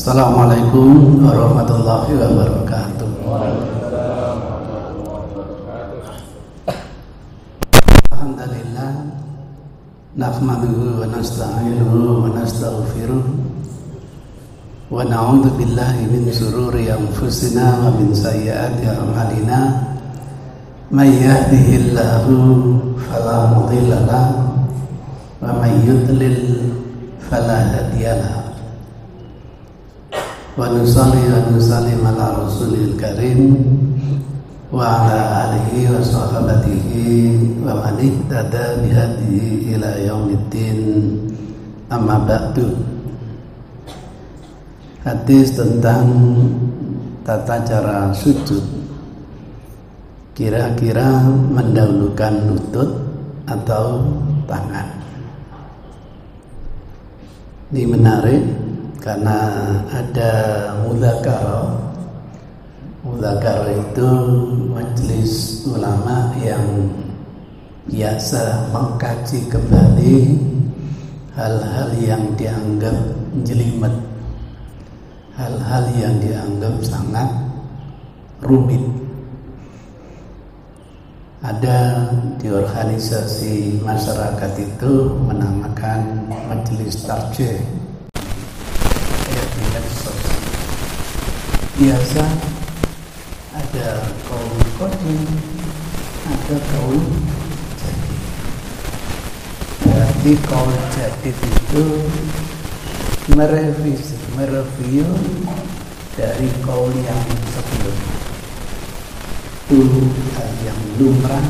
Assalamualaikum warahmatullahi wabarakatuh. Alhamdulillah, nahmaduhu wa nasta'inuhu wa nastaghfiruh wa na'udzu billahi min shururi anfusina wa min sayyiati a'malina. May yahdihillahu fala mudilla lahu wa may yudlil fala hadiya lahu. Wa nusalli wa nusallim ala rasulil karim wa ala alihi wa sahabatihi wa man ihtada bihadihi ila yaumiddin, amma ba'du. Hadis tentang tata cara sujud, kira-kira mendahulukan lutut atau tangan. Ini menarik karena ada mudzakarah. Mudzakarah itu majelis ulama yang biasa mengkaji kembali hal-hal yang dianggap jelimet, hal-hal yang dianggap sangat rumit. Ada di organisasi masyarakat itu menamakan majelis tarjih. Biasa ada kaul qadim, ada kaul jadid. Berarti kaul jadid itu mereview dari kaul yang sebelumnya. Itu hal yang lumrah,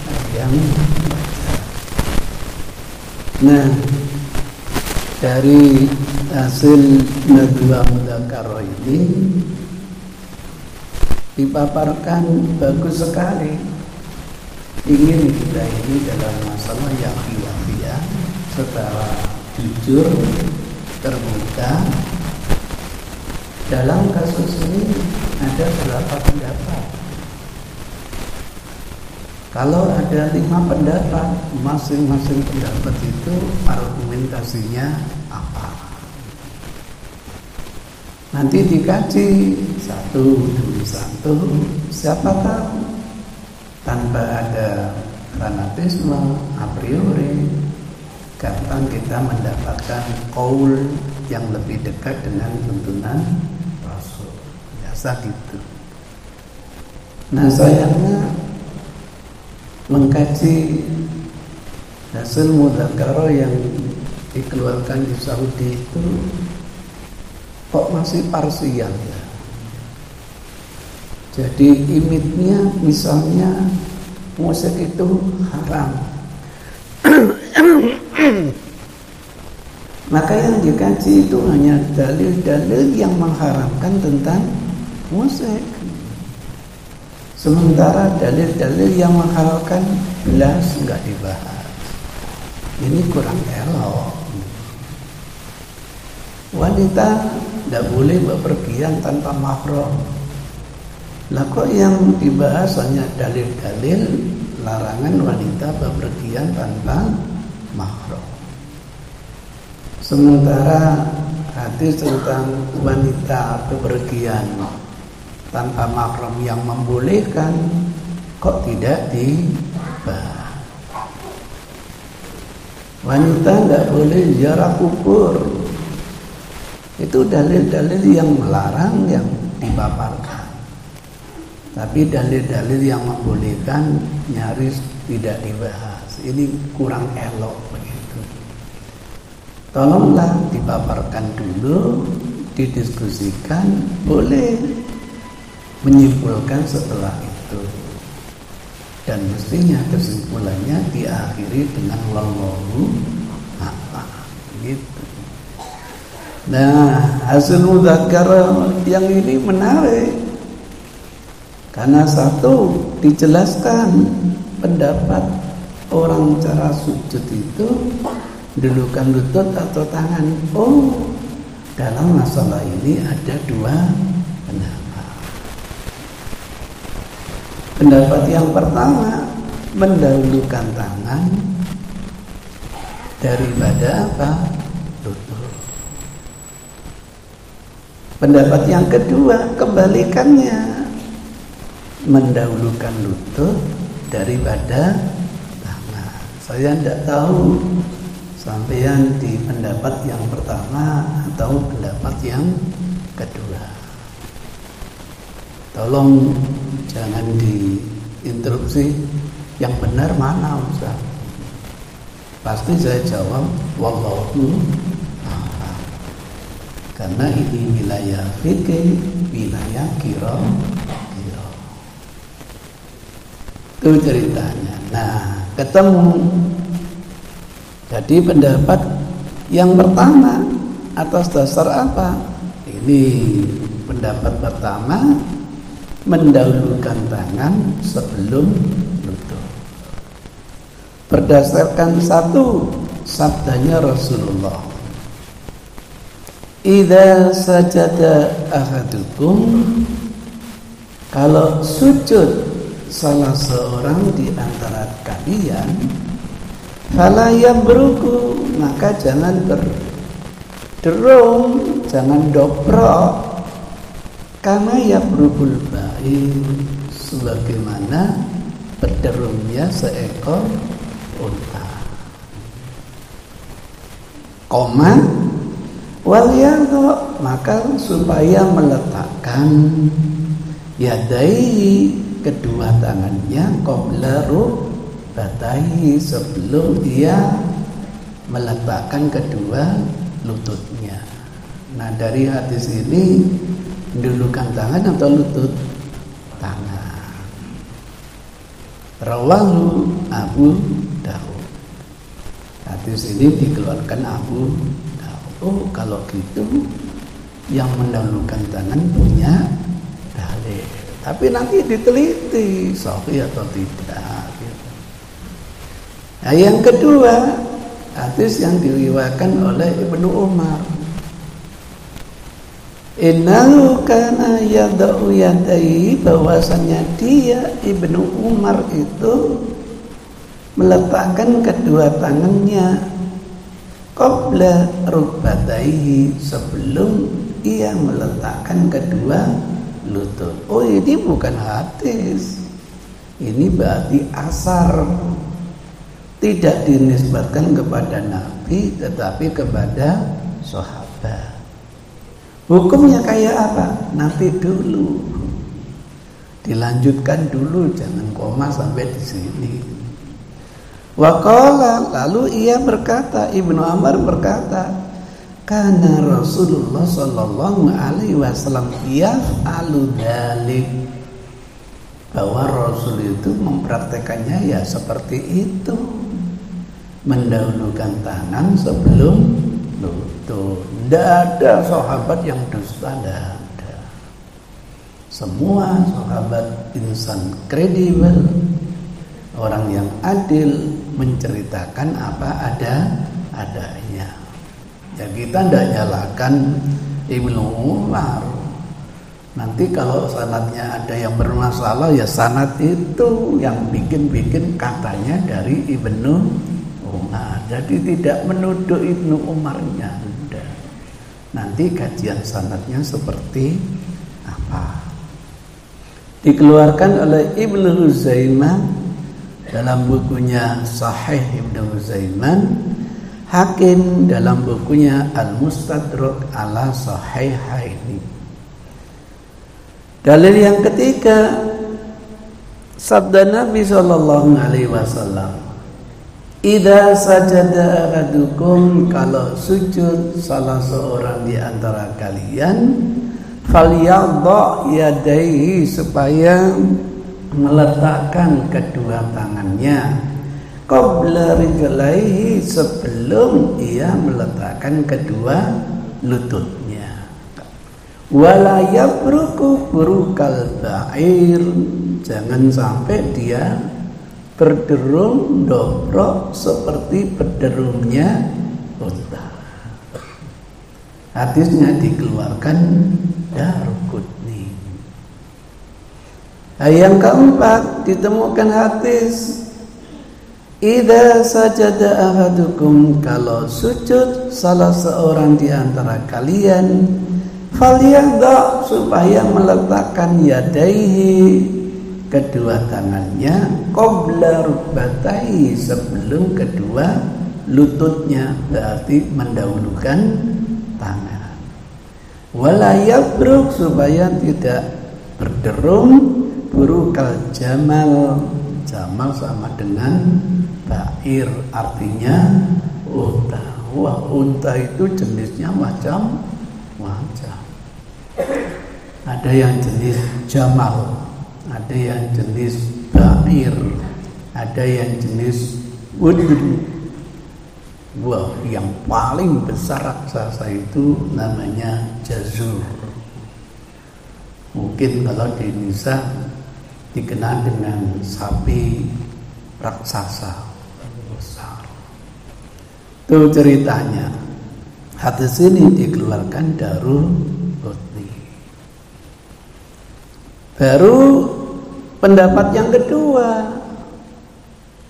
hal yang wajar. Nah, dari hasil nadwa mudzakarah ini dipaparkan bagus sekali. Ingin kita ini dalam masalah yang khilafiyah secara jujur, terbuka. Dalam kasus ini ada berapa pendapat? Kalau ada 5 pendapat, masing-masing pendapat itu argumentasinya apa? Nanti dikaji satu demi satu, siapa tahu tanpa ada fanatisme a priori, gampang kita mendapatkan qaul yang lebih dekat dengan tuntunan Rasul. Biasa gitu. Nah, sayangnya mengkaji hasil mudzakarah yang dikeluarkan di Saudi itu kok masih parsial ya. Jadi image-nya misalnya musik itu haram. Maka yang dikaji itu hanya dalil-dalil yang mengharamkan tentang musik. Sementara dalil-dalil yang menghalalkan jelas enggak dibahas. Ini kurang elok. Wanita tidak boleh bepergian tanpa mahram. Lah kok yang dibahas hanya dalil-dalil larangan wanita bepergian tanpa mahram. Sementara hadis tentang wanita bepergian tanpa mahram yang membolehkan kok tidak dibahas. Wanita tidak boleh ziarah kubur. Itu dalil-dalil yang melarang yang dipaparkan. Tapi dalil-dalil yang membolehkan nyaris tidak dibahas. Ini kurang elok begitu. Tolonglah dipaparkan dulu, didiskusikan, boleh menyimpulkan setelah itu, dan mestinya kesimpulannya diakhiri dengan wallahu a'lam gitu. Nah, hasil mudzakarah yang ini menarik karena satu dijelaskan pendapat orang cara sujud itu dulukan lutut atau tangan. Oh, dalam masalah ini ada 2 pendapat. Pendapat yang pertama mendahulukan tangan daripada apa? Lutut. Pendapat yang kedua kebalikannya, mendahulukan lutut daripada tangan. Saya tidak tahu sampean di pendapat yang pertama atau pendapat yang kedua. Tolong jangan diinterupsi. Yang benar mana Ustaz? Pasti saya jawab wallahu a'lam. Karena ini wilayah fikih, wilayah qiraah. Itu ceritanya. Nah, ketemu. Jadi pendapat yang pertama atas dasar apa? Ini pendapat pertama, mendahulukan tangan sebelum lutut. Berdasarkan satu sabdanya Rasulullah. Idza sajada ahadukum, kalau sujud salah seorang di antara kalian, fala yabruku, maka jangan berderung, jangan dobrok, karena yabrukul ba'ir, sebagaimana berderungnya seekor unta. Koma wal yadhu, maka supaya meletakkan yadai, kedua tangannya, qabla rukbatayhi, sebelum dia meletakkan kedua lututnya. Nah, dari hadis ini mendahulukan tangan atau lutut? Tangan. Rawahu Abu Dawud. Hadis ini dikeluarkan Abu Dawud. Oh, kalau gitu yang mendahulukan tangan punya dalil. Tapi nanti diteliti sahih atau tidak. Nah, yang kedua, hadis yang diriwayatkan oleh Ibnu Umar. Innahu kana yada'u yadayhi, bahwasanya dia Ibnu Umar itu meletakkan kedua tangannya qabla rukbatayhi, sebelum ia meletakkan kedua lutut. Oh, ini bukan hadis. Ini berarti asar. Tidak dinisbatkan kepada Nabi, tetapi kepada sahabat. Hukumnya kayak apa? Nanti dulu. Dilanjutkan dulu, jangan koma sampai di sini. Waqala, lalu ia berkata, Ibnu Umar berkata, karena Rasulullah sallallahu alaihi wasallam yaf'alu dzalik, bahwa Rasul itu mempraktekannya ya seperti itu, mendahulukan tangan sebelum lutut. Tidak ada sahabat yang dusta, tidak ada. Semua sahabat insan kredibel, orang yang adil, menceritakan apa adanya. Ya, kita tidak nyalakan Ibnu Umar. Nanti kalau sanadnya ada yang bermasalah, ya sanad itu yang bikin katanya dari Ibnu Umar. Jadi tidak menuduh Ibnu Umarnya. Nanti kajian sanadnya seperti apa. Dikeluarkan oleh Ibnu Huzaimah dalam bukunya Sahih Ibnu Huzaimah, Hakim dalam bukunya Al-Mustadrak ala Sahihaini. Dalil yang ketiga, sabda Nabi sallallahu alaihi wasallam, idza sajada ahadukum, kalau sujud salah seorang di antara kalian, falyadha yadayhi, supaya meletakkan kedua tangannya, qabla rijlaihi, sebelum ia meletakkan kedua lututnya. Wala yabruku burukal ba'ir, jangan sampai dia berderung dobrok seperti berderungnya unta. Hadisnya dikeluarkan Daruqutni. Yang keempat, ditemukan hadis idza sajada ahadukum, kalau sujud salah seorang di antara kalian, Falyadha, supaya meletakkan yadaihi, kedua tangannya, qabla rukbatayhi, sebelum kedua lututnya, berarti mendahulukan tangan. Wala yabruk, supaya tidak berderung, burukal jamal, jamal sama dengan bair, artinya unta. Wah, unta itu jenisnya macam-macam. Ada yang jenis jamal, ada yang jenis bair, ada yang jenis udun. Wah, yang paling besar raksasa itu namanya jazur. Mungkin kalau di Indonesia dikenal dengan sapi raksasa besar. Itu ceritanya. Hadis ini dikeluarkan Darul Qutni. Baru pendapat yang kedua,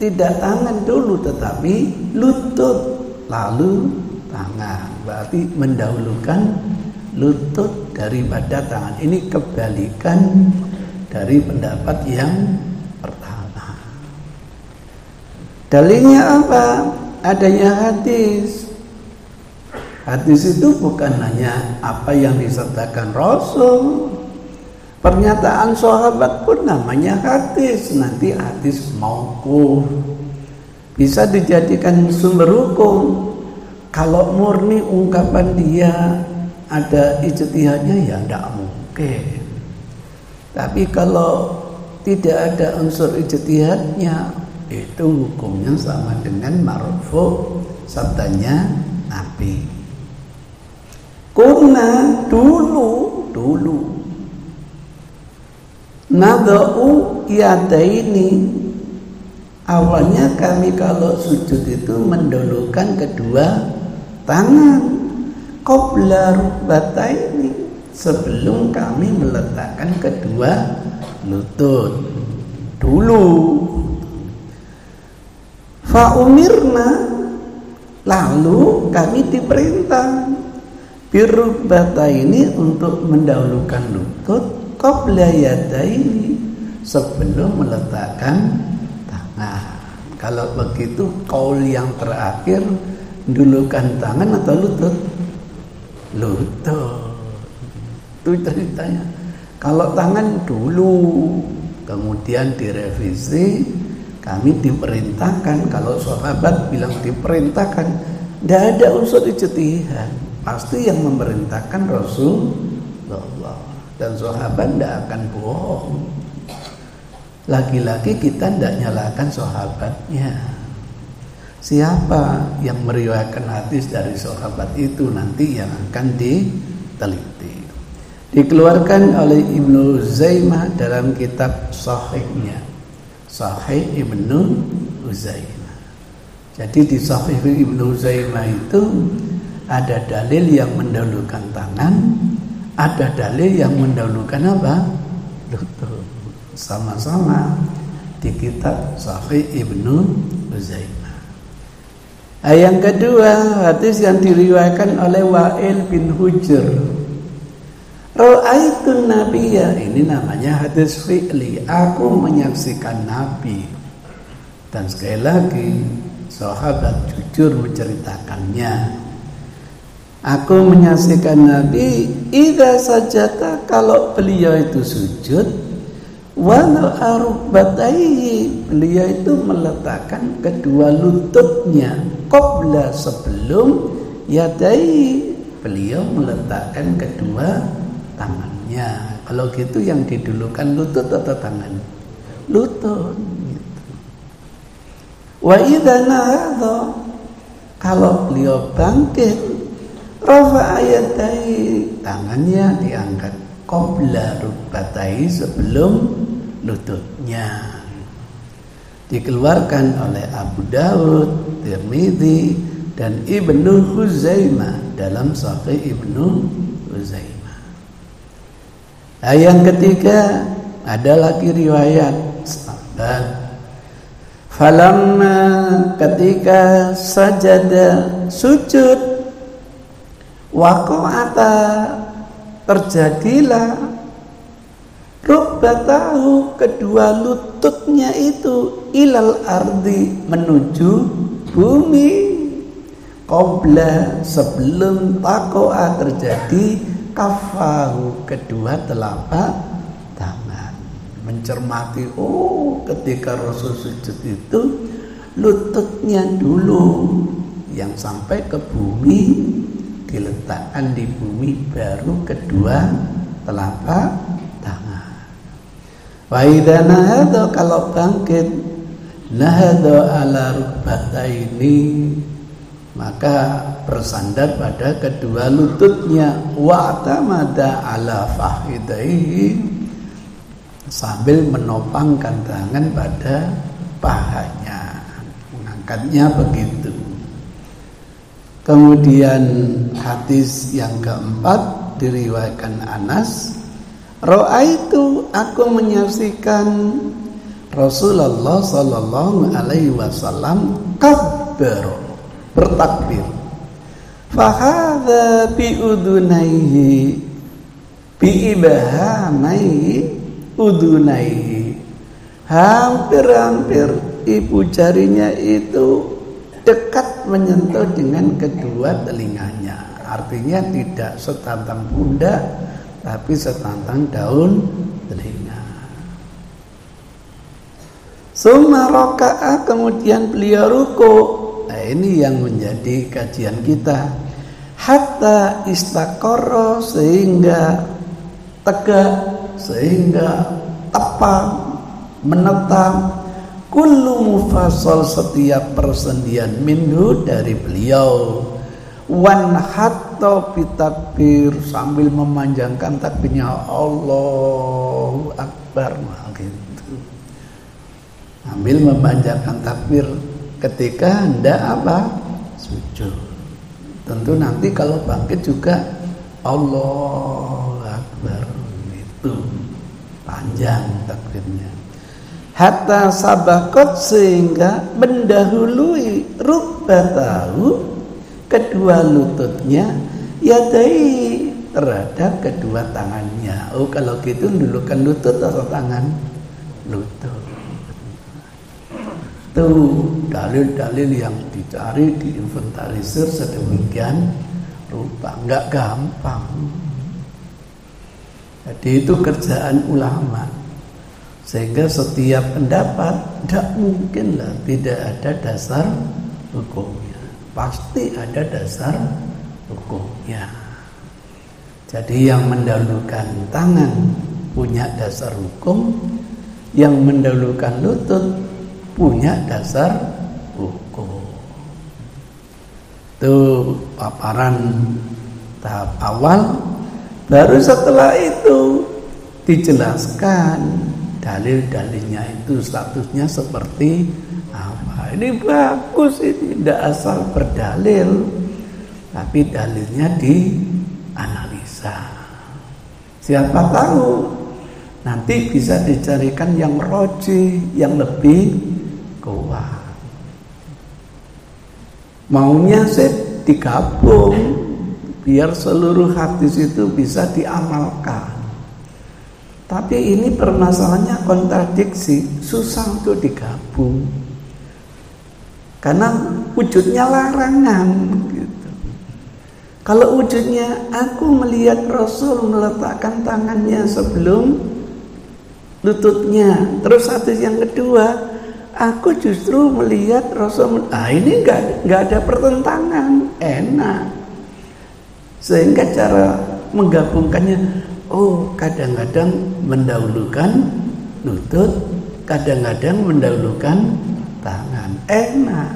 tidak tangan dulu tetapi lutut lalu tangan, berarti mendahulukan lutut daripada tangan. Ini kebalikan dari pendapat yang pertama. Dalilnya apa? Adanya hadis. Hadis itu bukan hanya apa yang disertakan Rasul, pernyataan sahabat pun namanya hadis. Nanti hadis mauquf, bisa dijadikan sumber hukum. Kalau murni ungkapan dia ada ijtihadnya, ya tidak mungkin. Tapi kalau tidak ada unsur ijtihadnya, itu hukumnya sama dengan marfu', sabdanya Nabi. Kuna dulu nadau yadaini, awalnya kami kalau sujud itu mendahulukan kedua tangan, qabla rukbataini, sebelum kami meletakkan kedua lutut dulu. Fa umirna, lalu kami diperintah birrukbataini, untuk mendahulukan lutut, qabla yadaini, sebelum meletakkan tangan. Kalau begitu kaul yang terakhir, dulukan tangan atau lutut? Lutut. Itu ceritanya. Kalau tangan dulu, kemudian direvisi, kami diperintahkan. Kalau sahabat bilang diperintahkan, tidak ada unsur ijtihad. Pasti yang memerintahkan Rasulullah, dan sahabat tidak akan bohong. Lagi-lagi kita tidak nyalakan sahabatnya. Siapa yang meriwayatkan hadis dari sahabat itu nanti yang akan diteliti. Dikeluarkan oleh Ibnu Uzaimah dalam kitab Sahihnya, Sahih Ibnu Uzaimah. Jadi di Sahih Ibnu Uzaimah itu ada dalil yang mendahulukan tangan, ada dalil yang mendahulukan apa? Lutut. Sama-sama di kitab Sahih Ibnu Uzaimah. Yang kedua, hadis yang diriwayatkan oleh Wa'il bin Hujr. Ra'aitun nabiyya, ini namanya hadis fi'li, aku menyaksikan Nabi. Dan sekali lagi sahabat jujur menceritakannya. Aku menyaksikan Nabi idza sajata, kalau beliau itu sujud, walau arukbataihi, beliau itu meletakkan kedua lututnya, qabla, sebelum yadai, beliau meletakkan kedua tangannya. Kalau gitu yang didulukan lutut atau tangan? Lutut gitu. Wa idza nahadha, kalau beliau bangkit, rafa'a yadayhi, tangannya diangkat, qabla rukbatayhi, sebelum lututnya. Dikeluarkan oleh Abu Dawud, Tirmidzi, dan Ibnu Huzaimah dalam Sahih Ibnu Huzaimah. Yang ketiga, ada lagi riwayat sahabat, falamma, ketika sajada, sujud, waqa'ata, terjadilah rubbatahu, kedua lututnya itu ilal ardi, menuju bumi, qabla, sebelum takoa terjadi, kafahu, kedua telapak tangan. Mencermati, oh ketika Rasul sujud itu lututnya dulu yang sampai ke bumi, diletakkan di bumi, baru kedua telapak tangan. Wa idza nahada, kalau bangkit, nahada ala rukbataini, maka bersandar pada kedua lututnya, wa tamada ala fakhidaihi, sambil menopangkan tangan pada pahanya, mengangkatnya begitu. Kemudian hadis yang keempat diriwayatkan Anas, ra'aitu, aku menyaksikan Rasulullah sallallahu alaihi wasallam kabbar, bertakbir, fahadha bi udunaihi, bi ibhamaihi udunaihi, hampir-hampir ibu jarinya itu dekat menyentuh dengan kedua telinganya. Artinya tidak setantang pundak, tapi setantang daun telinga. Summa raka'a, kemudian beliau ruku. Nah, ini yang menjadi kajian kita. Hatta istaqarra, sehingga tegak, sehingga tepat, menetap. Kullu mufassal, setiap persendian minhu, dari beliau. Wan hatta bitakbir, sambil memanjangkan takbirnya, Allahu Akbar, gitu. Sambil memanjangkan takbir ketika hendak apa? Sujud. Tentu nanti kalau bangkit juga Allahu Akbar, itu panjang takbirnya. Hatta sabakot, sehingga mendahului rubbatahu, kedua lututnya, yadai, terhadap kedua tangannya. Oh, kalau gitu dulukan lutut atau tangan? Lutut. Itu dalil-dalil yang dicari, diinventarisir sedemikian rupa, nggak gampang. Jadi itu kerjaan ulama. Sehingga setiap pendapat tidak mungkinlah tidak ada dasar hukumnya. Pasti ada dasar hukumnya. Jadi yang mendahulukan tangan punya dasar hukum, yang mendahulukan lutut punya dasar hukum. Itu paparan tahap awal. Baru setelah itu dijelaskan dalil-dalilnya itu statusnya seperti apa. Ini bagus, ini tidak asal berdalil, tapi dalilnya dianalisa. Siapa tahu nanti bisa dicarikan yang roji, yang lebih kuat. Maunya sih digabung biar seluruh hadis itu bisa diamalkan. Tapi ini permasalahannya kontradiksi, susah untuk digabung. Karena wujudnya larangan gitu. Kalau wujudnya aku melihat Rasul meletakkan tangannya sebelum lututnya. Terus hadis yang kedua, aku justru melihat Rasul. Ini enggak ada pertentangan, enak. Sehingga cara menggabungkannya, oh, kadang-kadang mendahulukan lutut, kadang-kadang mendahulukan tangan, enak.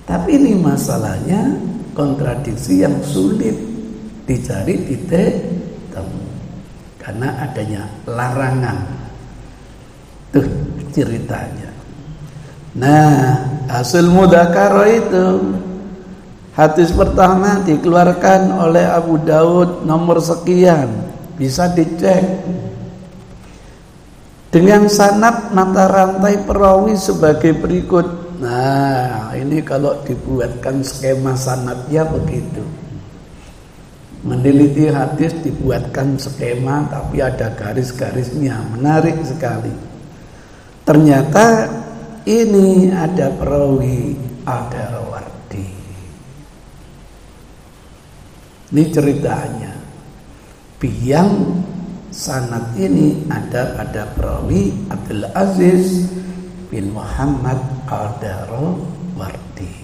Tapi ini masalahnya kontradiksi yang sulit dicari titik temu karena adanya larangan. Tuh ceritanya. Nah, hasil mudzakarah itu hadis pertama dikeluarkan oleh Abu Daud nomor sekian. Bisa dicek dengan sanad mata rantai perawi sebagai berikut. Nah, ini kalau dibuatkan skema sanadnya begitu. Meneliti hadis dibuatkan skema tapi ada garis-garisnya, menarik sekali. Ternyata ini ada perawi Al-Darawardi. Ini ceritanya. Biang sanad ini ada pada perawi Abdul Aziz bin Muhammad Al-Darawardi.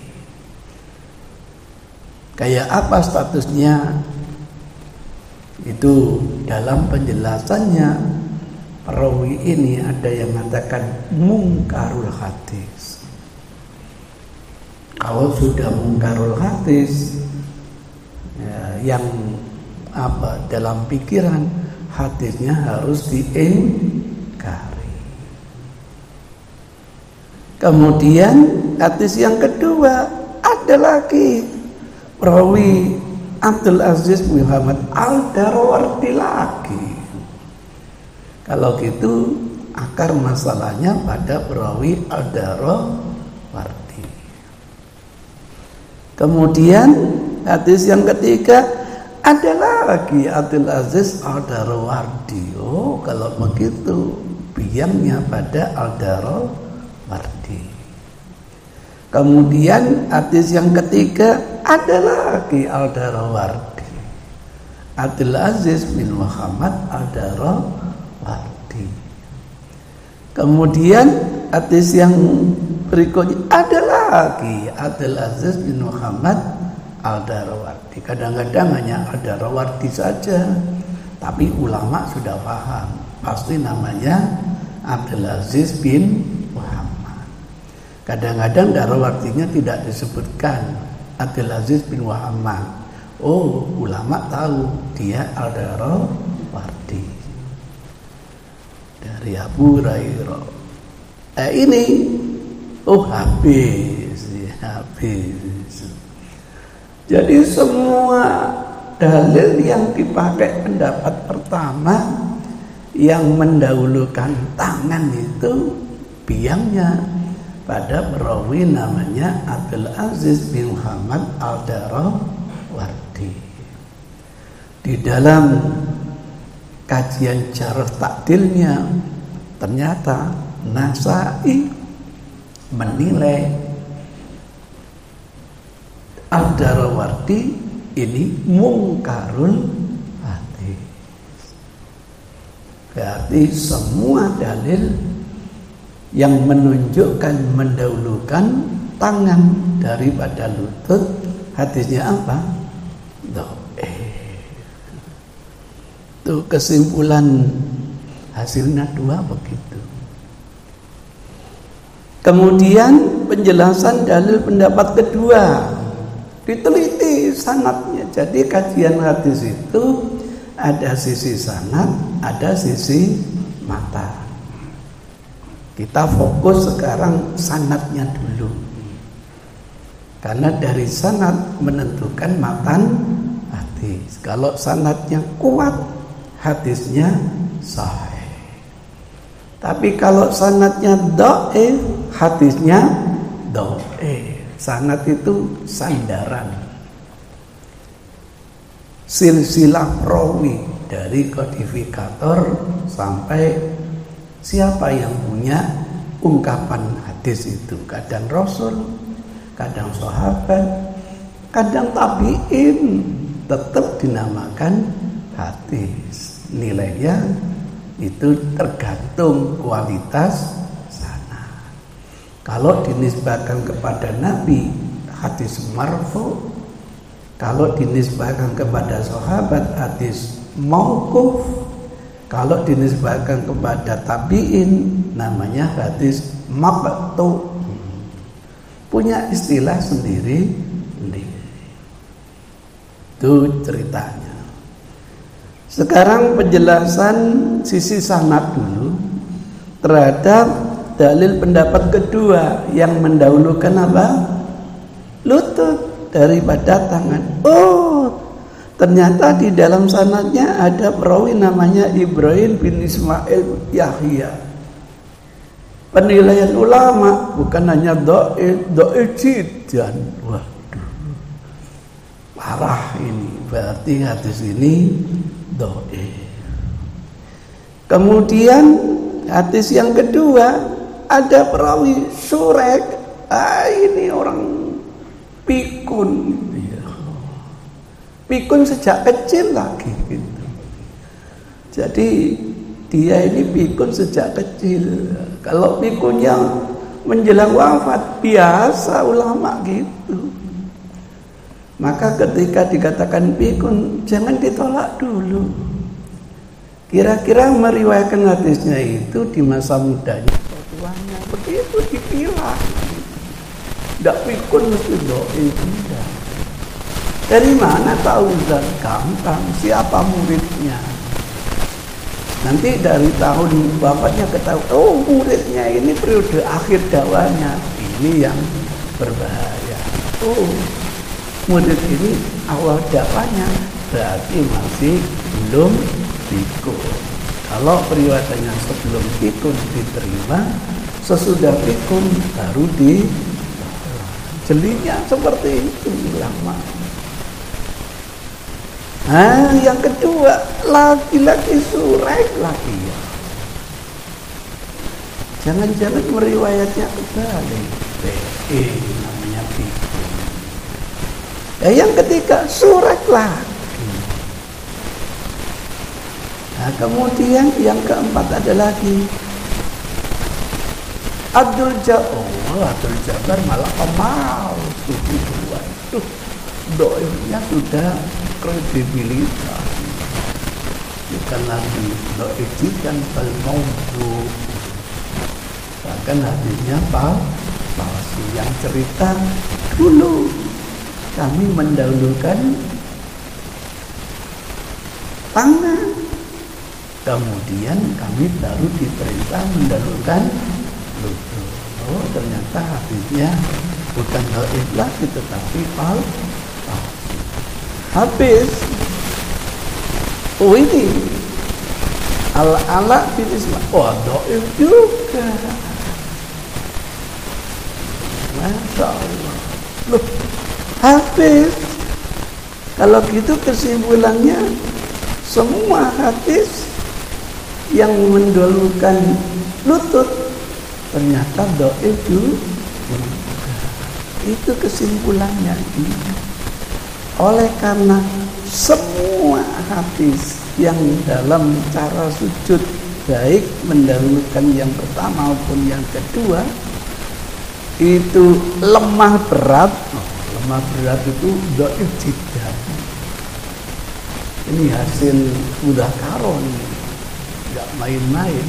Kayak apa statusnya? Itu dalam penjelasannya perawi ini ada yang mengatakan mungkarul hadis. Kalau sudah mungkarul hadis ya, yang apa dalam pikiran hadisnya harus diingkari. Kemudian hadis yang kedua ada lagi perawi Abdul Aziz Muhammad Al-Darawardi lagi. Kalau gitu akar masalahnya pada perawi Al-Darawardi. Kemudian hadis yang ketiga ada lagi Abdul Aziz Al-Darawardi. Oh, kalau begitu biangnya pada Al-Darawardi. Kemudian hadis yang ketiga ada lagi Al-Darawardi, Abdul Aziz bin Muhammad Al-Darawardi. Kemudian hadis yang berikutnya ada lagi Abdul Aziz bin Muhammad Al-Darawardi. Kadang-kadang hanya Al-Darawardi saja, tapi ulama sudah paham pasti namanya Abdul Aziz bin Muhammad. Kadang-kadang Darawardinya tidak disebutkan Abdul Aziz bin Muhammad. Oh, ulama tahu dia Al-Darawardi dari Abu Hurairah. Ini habis. Jadi semua dalil yang dipakai pendapat pertama yang mendahulukan tangan itu biangnya pada perawi namanya Abdul Aziz bin Muhammad Al-Darawardi. Di dalam kajian jarh takdilnya ternyata Nasai menilai Al-Darawardi ini mungkarul hadis. Berarti semua dalil yang menunjukkan mendahulukan tangan daripada lutut hadisnya apa? Itu kesimpulan hasilnya dua begitu. Kemudian penjelasan dalil pendapat kedua diteliti sanadnya. Jadi kajian hadis itu ada sisi sanad, ada sisi mata. Kita fokus sekarang sanadnya dulu. Karena dari sanad menentukan matan hadis. Kalau sanadnya kuat, hadisnya sahih. Tapi kalau sanadnya dhaif, hadisnya dhaif. Sanad itu sandaran. Silsilah perawi dari kodifikator sampai siapa yang punya ungkapan hadis itu. Kadang Rasul, kadang sahabat, kadang tabi'in, tetap dinamakan hadis. Nilainya itu tergantung kualitas sanad. Kalau dinisbahkan kepada Nabi, hadis marfu. Kalau dinisbahkan kepada sahabat, hadis mauquf. Kalau dinisbahkan kepada tabi'in, namanya hadis maqtu. Punya istilah sendiri. Itu ceritanya. Sekarang penjelasan sisi sanad dulu terhadap dalil pendapat kedua yang mendahulukan apa? Lutut daripada tangan. Oh, ternyata di dalam sanadnya ada perawi namanya Ibrahim bin Ismail Yahya. Penilaian ulama bukan hanya dhaif jiddan. Waduh. parah ini, berarti hadis ini dhaif. Kemudian hadis yang kedua, ada perawi Surek, ini orang pikun, pikun sejak kecil lagi gitu. Jadi dia ini pikun sejak kecil. Kalau pikunnya menjelang wafat, biasa ulama gitu. Maka ketika dikatakan pikun, jangan ditolak dulu. Kira-kira meriwayatkan hadisnya itu di masa mudanya atau tuanya, begitu dipilah. Tidak pikun mesti dhaif. Dari mana tahu? Gampang, siapa muridnya. Nanti dari tahun bapaknya ketahui, oh muridnya ini periode akhir dakwahnya, ini yang berbahaya. Oh murid ini awal dakwahnya, berarti masih belum pikun. Kalau periwayatannya sebelum pikun diterima, sesudah pikun baru jelinya seperti itu ulama. Nah, yang kedua, laki-laki Surek lagi ya. Jangan-jangan meriwayatnya kembali. Namanya pikun. Yang ketiga, Surek lagi. Nah, kemudian yang keempat ada lagi Abdul Jabbar malah pemalsu gitu. Waduh, dhaifnya sudah kredibilitas, bukan lagi dhaif dan maudhu, bahkan hadisnya palsu. Yang cerita dulu kami mendahulukan tangan, kemudian kami baru diperintah mendahulukan lutut. Oh ternyata hadisnya bukan dhaif lagi tetapi palsu. Habis. Oh ini Al-Ala bin Ismail. Oh dhaif juga. Masya Allah. Loh, habis. Kalau gitu kesimpulannya semua hadis yang mendahulukan lutut ternyata dhaif juga. Itu kesimpulannya. Oleh karena semua hadis yang dalam cara sujud, baik mendahulukan yang pertama maupun yang kedua, itu lemah berat. Lemah berat itu dhaif jiddan. Ini hasil mudzakarah, nggak main-main.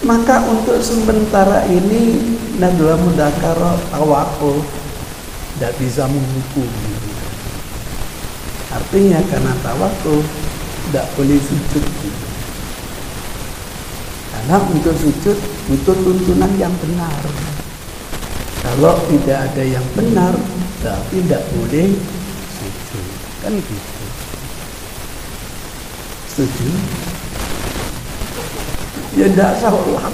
Maka untuk sementara ini dalam mudzakarah tawakuf, tidak bisa menghukumi. Artinya karena tawakuf tidak boleh sujud. Karena untuk sujud butuh tuntunan yang benar. Kalau tidak ada yang benar, berarti tidak boleh sujud. Kan gitu. Setuju? Ya tidak sholat.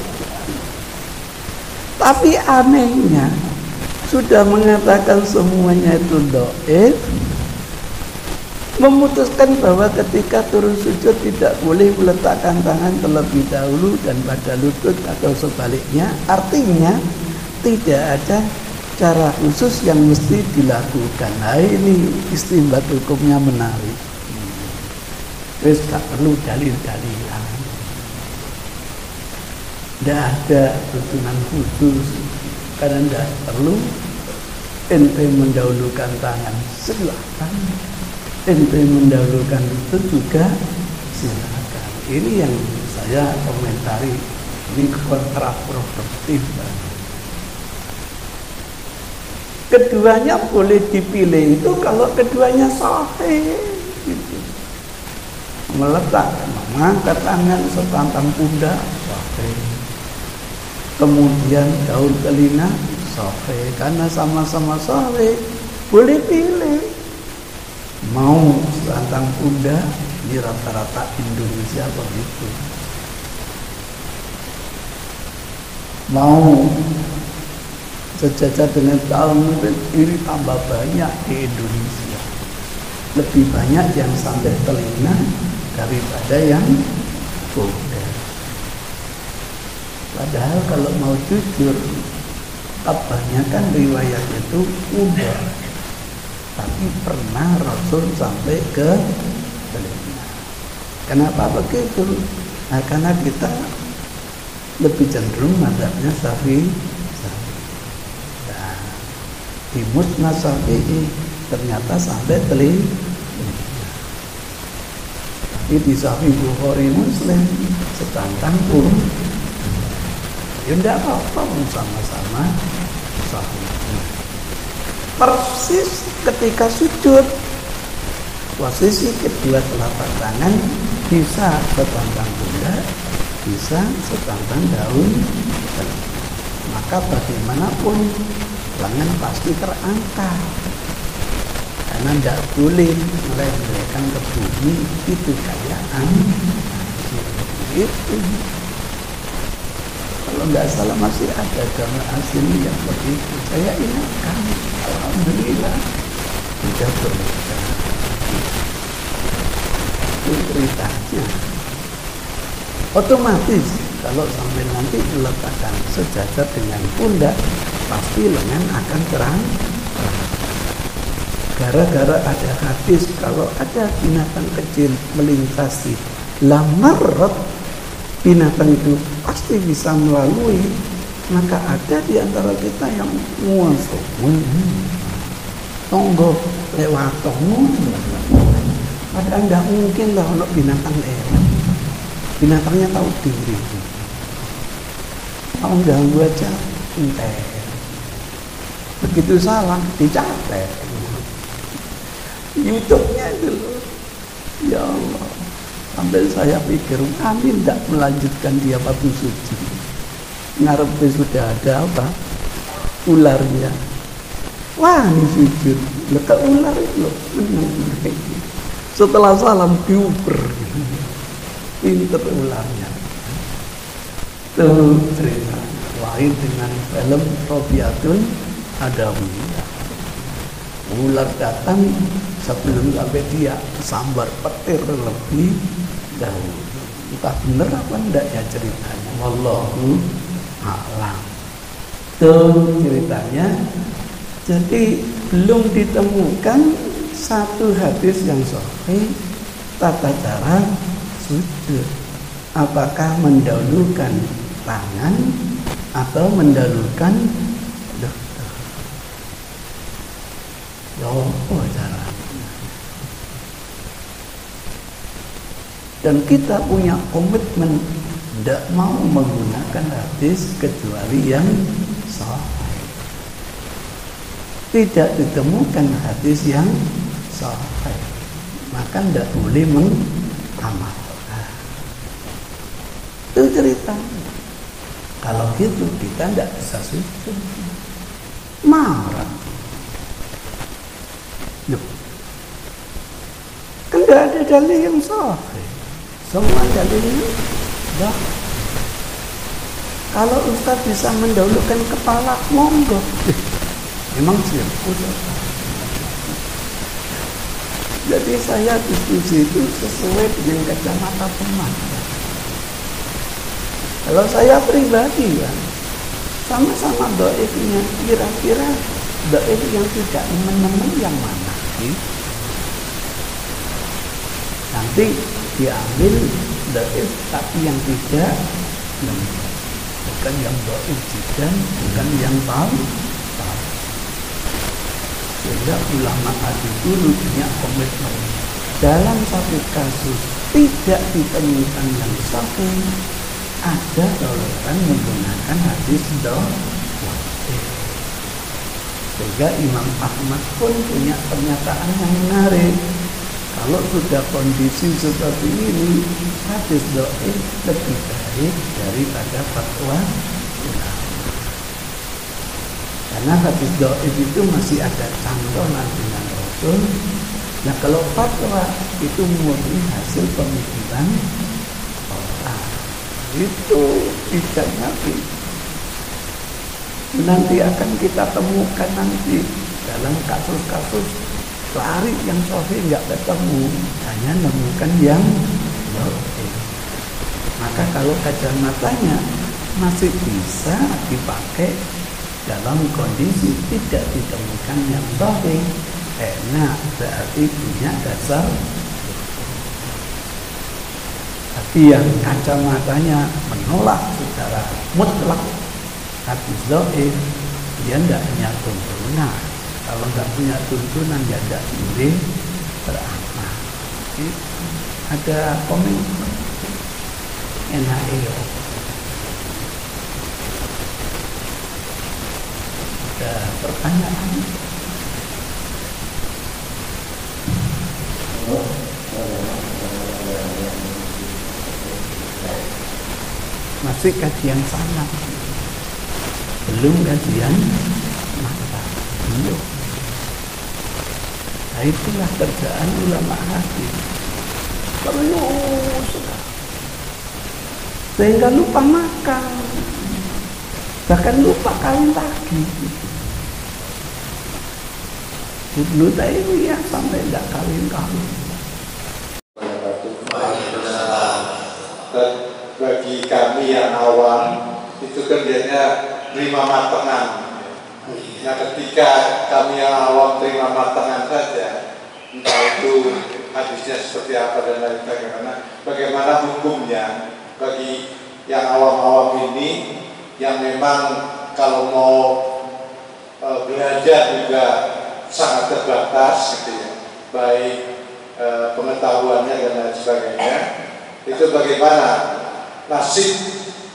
Tapi anehnya sudah mengatakan semuanya itu dhaif, memutuskan bahwa ketika turun sujud tidak boleh meletakkan tangan terlebih dahulu dan pada lutut atau sebaliknya. Artinya tidak ada cara khusus yang mesti dilakukan. Nah ini istinbat hukumnya menarik. Terus tak perlu dalil-dalilan, tidak ada tuntunan khusus, karena tidak perlu. Ente mendahulukan tangan silakan, ente mendahulukan lutut juga silakan. Ini yang saya komentari, ini kontraproduktif. Keduanya boleh dipilih itu kalau keduanya sahih gitu. Meletakkan, mengangkat tangan setantang pundak sahih. Kemudian daun telinga sahih. Karena sama-sama sahih, boleh pilih. Mau setantang pundak, di rata-rata Indonesia begitu. Mau sejajar dengan tahun mungkin ini tambah banyak di Indonesia. lebih banyak yang sampai telinga daripada yang udah. Padahal kalau mau jujur, kebanyakan riwayat itu udah, tapi pernah Rasul sampai ke telinga. Kenapa begitu? Nah, karena kita lebih cenderung mazhabnya Syafi'i. Nah, di Musnad Syafi'i ternyata sampai telinga. Tapi di Sahih Bukhari Muslim setantang pun ya tidak apa-apa, sama-sama sahih. Persis ketika sujud, posisi kedua telapak tangan bisa setantang pundak, bisa setantang daun. Maka bagaimanapun lengan pasti terangkat, karena tidak boleh melemparkan ke bumi, itu kayaan itu. Kalau nggak salah masih ada gambar asli yang begitu. Saya ingatkan, alhamdulillah sudah berubah. Itu ceritanya. Otomatis kalau sampai nanti meletakkan sejajar dengan pundak, pasti lengan akan terang. Gara-gara ada hadis, kalau ada binatang kecil melintasi lamarrat, binatang itu pasti bisa melalui. Maka ada di antara kita yang muasuh tonggo lewat tonggo, padahal tidak mungkin lah untuk binatang lewat. Binatangnya tahu diri, mau ganggu aja entek. Begitu salah dicapai YouTube-nya itu loh. Ya Allah, sampai saya pikir kami tidak melanjutkan dia batu suci. Ngarepnya sudah ada apa? Ularnya. Wah, ini sujud. Lekat ular itu loh. Setelah salam diuber. Pinter ularnya. Tuh cerita lain dengan film Robiatul Adawiyah. Ular datang sebelum sampai dia sambar petir lebih dahulu. Entah benar apa enggak ya ceritanya. Wallahu a'lam. Tuh ceritanya. Jadi belum ditemukan satu hadis yang sahih tata cara sujud. Apakah mendahulukan tangan atau mendahulukan dokter? Oh, cara. Dan kita punya komitmen tidak mau menggunakan hadis kecuali yang sahih. Tidak ditemukan hadis yang sahih, maka tidak boleh mengamalkan. Itu cerita. Kalau gitu kita tidak bisa sujud. Marah. Kan tidak ada dalil yang sahih. Semua dalilnya dah. Kalau Ustaz bisa mendahulukan kepala, monggo. Memang sirkus. Jadi saya diskusi itu sesuai dengan kacamata teman. Kalau saya pribadi ya, sama-sama dhaifnya, kira-kira dhaif yang tidak menemui yang mana sih? Nanti diambil dhaif tapi yang tidak menemui. Bukan yang dhaif jidan, bukan yang tahu. Sehingga ulama hadis dulu punya komitmen. Dalam satu kasus tidak ditemukan yang sahih, ada toleran menggunakan hadis dhaif. Sehingga Imam Ahmad pun punya pernyataan yang menarik. Kalau sudah kondisi seperti ini, hadis dhaif lebih baik daripada fatwa ulama. Karena hadis dhaif itu masih ada cantonan dengan Rasul. Nah kalau fatwa itu murni hasil pemikiran orang, itu tidak Nabi. Nanti akan kita temukan nanti dalam kasus-kasus lari yang sahih nggak ketemu, hanya menemukan yang dhaif. Maka kalau kacamatanya masih bisa dipakai dalam kondisi tidak ditemukan yang sahih, enak, berarti punya dasar. Tapi yang kacamatanya menolak secara mutlak hadis dhaif, dia tidak punya tuntunan. Kalau nggak punya tuntunan, ya tidak boleh beramal. Ada komen enak ya. Ada pertanyaan? Masih kajian sana, belum kajian mata, belum. Nah, itulah kerjaan ulama hadis, terus sehingga lupa makan, bahkan lupa kawin lagi. Ibnu Taimiyah sampai tidak kawin-kawin. Bagi kami yang awam itu kerjanya terima matengan. Nah, ketika kami yang awam terima matengan saja, entah itu hadisnya seperti apa dan lain sebagainya, bagaimana hukumnya bagi yang awam-awam ini yang memang kalau mau belajar juga sangat terbatas gitu ya, baik pengetahuannya dan lain sebagainya. Itu bagaimana nasib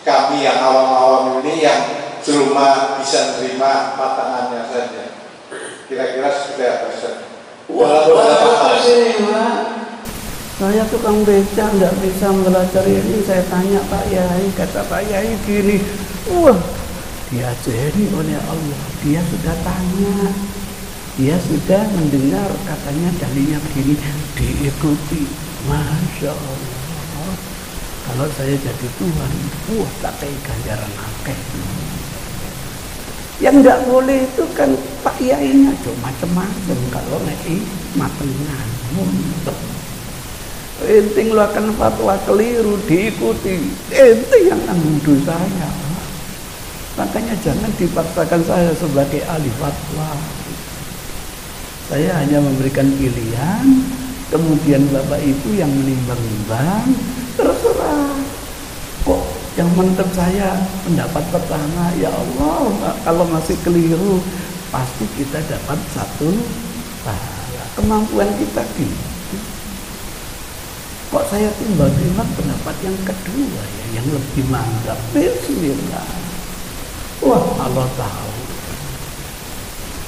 kami yang awam-awam ini yang cuma bisa menerima patangannya saja? Kira-kira seperti apa Ustaz? Saya tukang beca nggak bisa belajar ini. Saya tanya Pak Yai, kata Pak Yai gini, wah diajari oleh Allah. Dia sudah tanya, dia sudah mendengar, katanya dalilnya begini, diikuti. Masya Allah. Kalau saya jadi Tuhan, wah tak kayak ganjaran akeh. Yang nggak boleh itu kan Pak Yainya cuma macam-macam. Kalau ngei matengan, muntah. Ente ngeluarkan fatwa keliru, diikuti. Ente yang nuduh saya. Makanya jangan dipaksakan saya sebagai ahli fatwa. Saya hanya memberikan pilihan, kemudian Bapak Ibu yang menimbang-nimbang, terserah. Kok yang mantep saya pendapat pertama, ya Allah, kalau masih keliru pasti kita dapat satu pahala. Kemampuan kita gitu. Kok saya timbang-timbang pendapat yang kedua ya, yang lebih mantap. Bismillah. Wah, Allah tahu.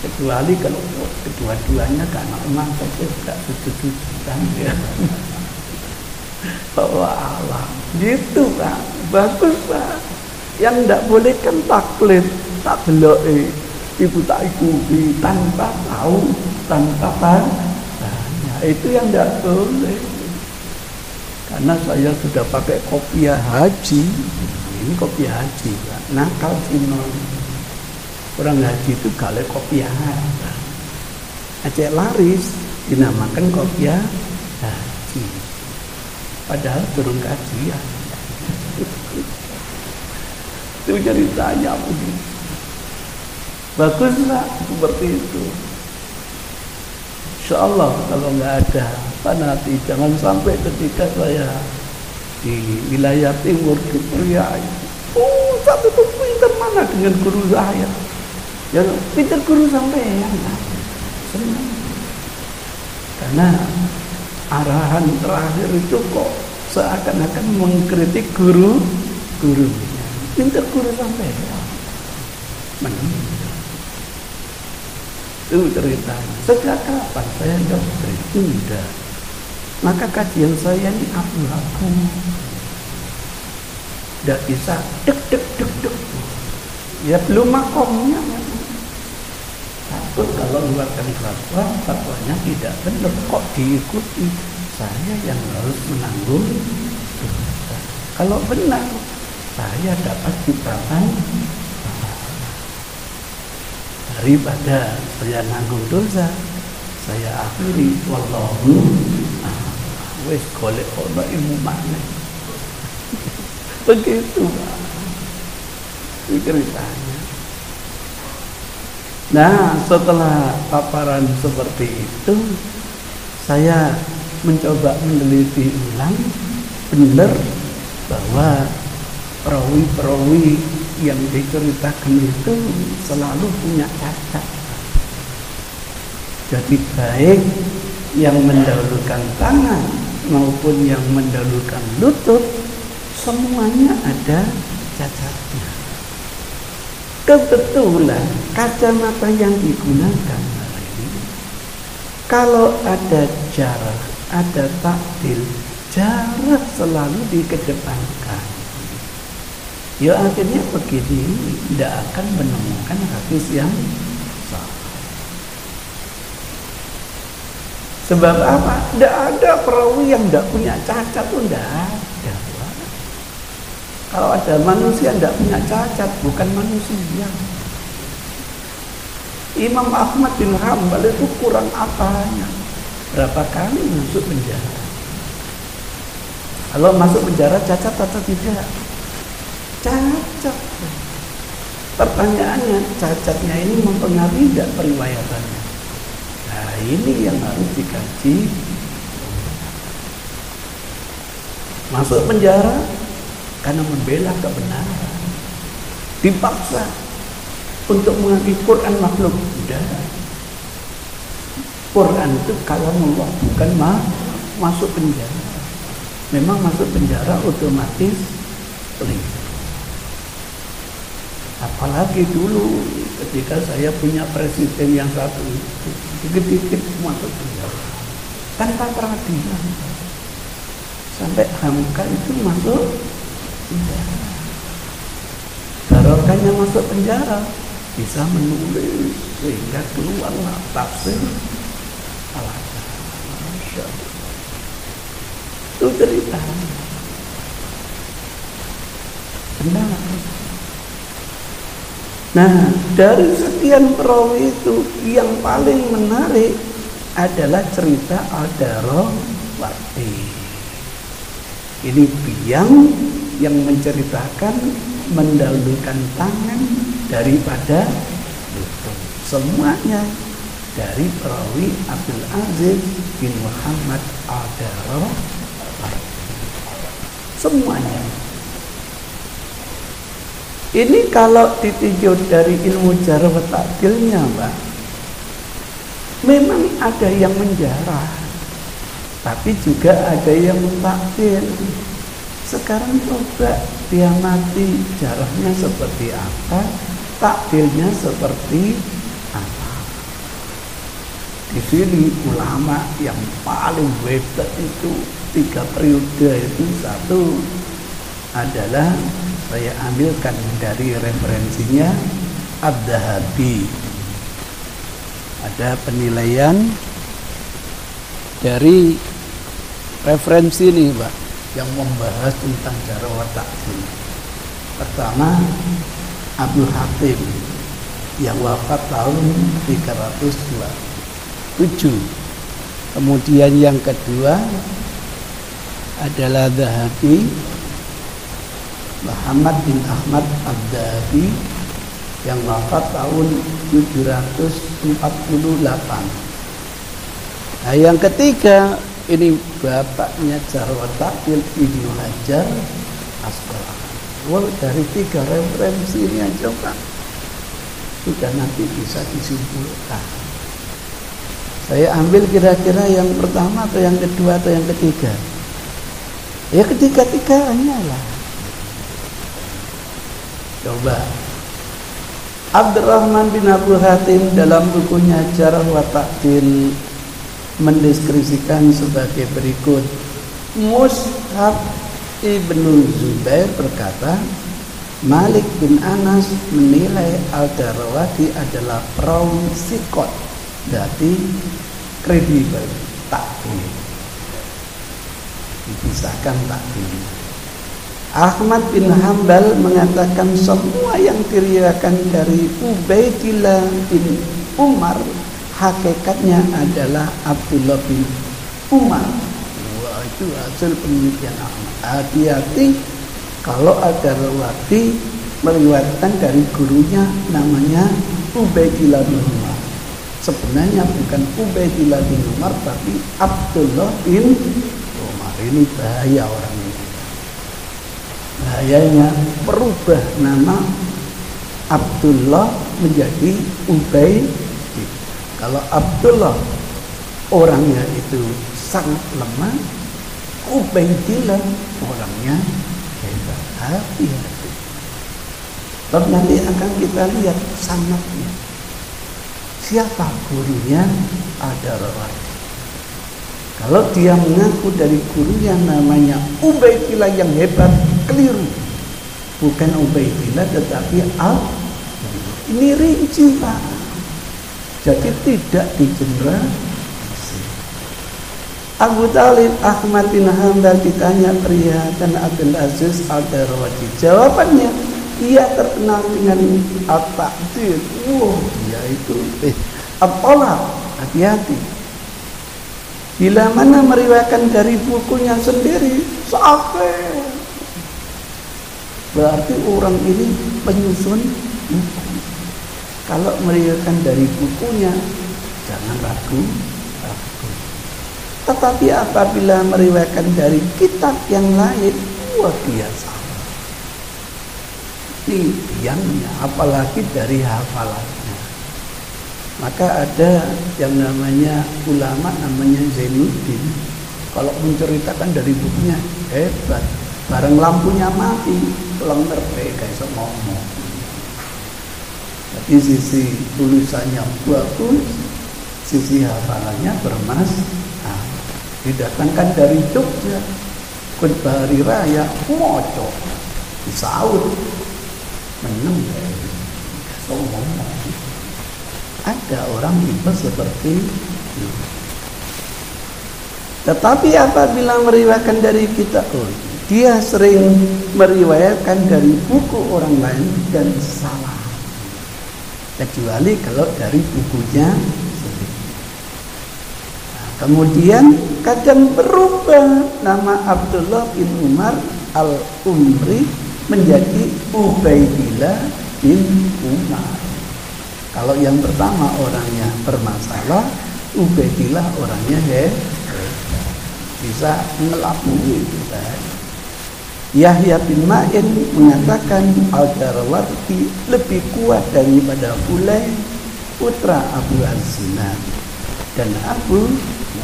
Kecuali kalau kedua-duanya karena mantap itu tidak setuju-tujuan ya. Bahwa Allah gitu Pak, bagus Pak. Yang tidak boleh kan taklid, tak belok ibu tak ikuti tanpa tahu, tanpa tanya. Itu yang tidak boleh. Karena saya sudah pakai kopiah haji. Ini kopiah haji Pak. Nakal Cino. Orang haji itu gale kopiah Aceh laris dinamakan kopiah haji. Padahal turun kajian. Itu ceritanya begitu. Baguslah seperti itu. Insyaallah kalau nggak ada apa nanti jangan sampai ketika saya di wilayah timur di Priai. Oh, satu tuh pinter mana dengan guru saya? Ya pinter guru sampai ya. Senang. Karena arahan terakhir itu kok seakan-akan mengkritik gurunya. Pinter guru sampai ya. Itu ceritanya. Sejak kapan saya doktrin? Tidak. Maka kajian saya ini abu-abu. Tidak bisa dek. Ya belum makomnya. Takut kalau mengeluarkan fatwa, fatwanya tidak benar. Kok diikuti? Saya yang harus menanggung dosa. Kalau benar, saya dapat cipratan daripada saya nanggung dosa, Saya akhiri wallahu wis golek ono ilmu makna. Begitu Pak ceritanya. Nah, setelah paparan seperti itu, saya mencoba meneliti ulang benar bahwa perawi-perawi yang diceritakan itu selalu punya cacat. Jadi baik yang mendahulukan tangan maupun yang mendahulukan lutut, semuanya ada cacatnya. Kebetulan kacamata yang digunakan hari ini, kalau ada jarak, ada takdil, jarak selalu dikedepankan. Ya akhirnya begini, tidak akan menemukan hadis yang salah. Sebab apa? Tidak ada perawi yang tidak punya cacat, itu tidak ada. Kalau ada manusia tidak punya cacat, bukan manusia. Imam Ahmad bin Hanbal itu kurang apanya? Berapa kali masuk penjara? Kalau masuk penjara cacat atau tidak? Cacat. Pertanyaannya, cacatnya ini mempengaruhi tidak periwayatannya? Nah, ini yang harus dikaji. Masuk penjara karena membela kebenaran, dipaksa untuk mengakui Quran makhluk. Tidak. Quran itu kalamullah, bukan masuk penjara. Memang masuk penjara otomatis pelit. Apalagi dulu ketika saya punya presiden yang satu itu, dikit-dikit masuk penjara tanpa peradilan, sampai Hamka itu masuk penjara. Barokahnya masuk penjara, bisa menulis sehingga keluarlah tafsir Al-Hasan. Masya Allah. Itu cerita benar. Nah, dari sekian perawi itu yang paling menarik adalah cerita Al-Darawati. Ini biang yang menceritakan mendahulukan tangan daripada lutut. Semuanya dari perawi Abdul Aziz bin Muhammad Al-Darawati. Semuanya. Ini kalau ditinjau dari ilmu jarh wa ta'dilnya, Pak, memang ada yang menjarah, tapi juga ada yang mentakdil. Sekarang coba diamati jarahnya seperti apa, takdilnya seperti apa. Di sini ulama yang paling hebat itu 3 periode itu, satu adalah saya ambilkan dari referensinya Ad-Dhahabi. Ada penilaian dari referensi ini, Pak, yang membahas tentang jarh wa ta'dil. Pertama, Abu Hatim yang wafat tahun 327. Kemudian yang kedua adalah Dhahabi, Muhammad bin Ahmad Ad-Dhahabi yang wafat tahun 748. Nah, yang ketiga ini bapaknya jarh wa ta'dil Ibnu Hajar Asqalani. Wah, dari 3 referensi ini aja, Pak, sudah nanti bisa disimpulkan. Saya ambil kira-kira yang pertama atau yang kedua atau yang ketiga? Ya ketiga-tiganya lah. Coba Abdurrahman bin Abu Hatim dalam bukunya Jarh wa Ta'dil mendeskripsikan sebagai berikut. Mushab Ibnu Zubair berkata, Malik bin Anas menilai Al-Darawati adalah perawi sikot, berarti kredibel, takdir, dipisahkan takdir. Ahmad bin Hanbal mengatakan semua yang diriwayatkan dari Ubaidillah bin Umar hakikatnya adalah Abdullah bin Umar. Wah, itu hasil penelitian Ahmad. Hati-hati kalau ada rawi meriwayatkan dari gurunya namanya Ubaidillah bin Umar. Sebenarnya bukan Ubaidillah bin Umar tapi Abdullah bin Umar. Ini bahaya orang ini. Bahayanya merubah nama Abdullah menjadi Ubaid. Kalau Abdullah orangnya itu sangat lemah, Ubaidillah orangnya hebat. Hati-hati. Sebab nanti akan kita lihat sanadnya. Siapa gurunya? Ada rawi. Kalau dia mengaku dari gurunya namanya Ubaidillah yang hebat, keliru. Bukan Ubaidillah tetapi ini rinci, Pak. Jadi tidak digeneralisasi. Abu Talib Ahmad bin Hanbal ditanya perihal Abdul Aziz Al-Darawati. Jawabannya, ia terkenal dengan at-ta'dil. Dia itu at-talab. Hati-hati. Bila mana meriwayatkan dari bukunya sendiri, sahih. Berarti orang ini penyusun buku. Kalau meriwayatkan dari bukunya, jangan ragu. Tetapi apabila meriwayatkan dari kitab yang lain, wah biasa. Ini biangnya, apalagi dari hafalannya. Maka ada yang namanya ulama namanya Zainuddin. Kalau menceritakan dari bukunya hebat. Bareng lampunya mati, lenger kayak ngomong. Jadi sisi tulisannya bagus, sisi hafalannya bermasalah. Didatangkan dari Jogja, khutbah hari raya, moco, disaut, menang ngomong. Ada orang tipe seperti itu. Tetapi apabila meriwayatkan dari kita, dia sering meriwayatkan dari buku orang lain dan salah. Kecuali kalau dari bukunya sendiri. Nah, kemudian kadang berubah nama Abdullah bin Umar al-Umri menjadi Ubaidillah bin Umar. Kalau yang pertama orangnya bermasalah, Ubaidillah orangnya bisa ngelakui kita. Yahya bin Ma'in mengatakan Al-Darawati lebih kuat daripada Fulay putra Abu Az-Zinad, dan Abu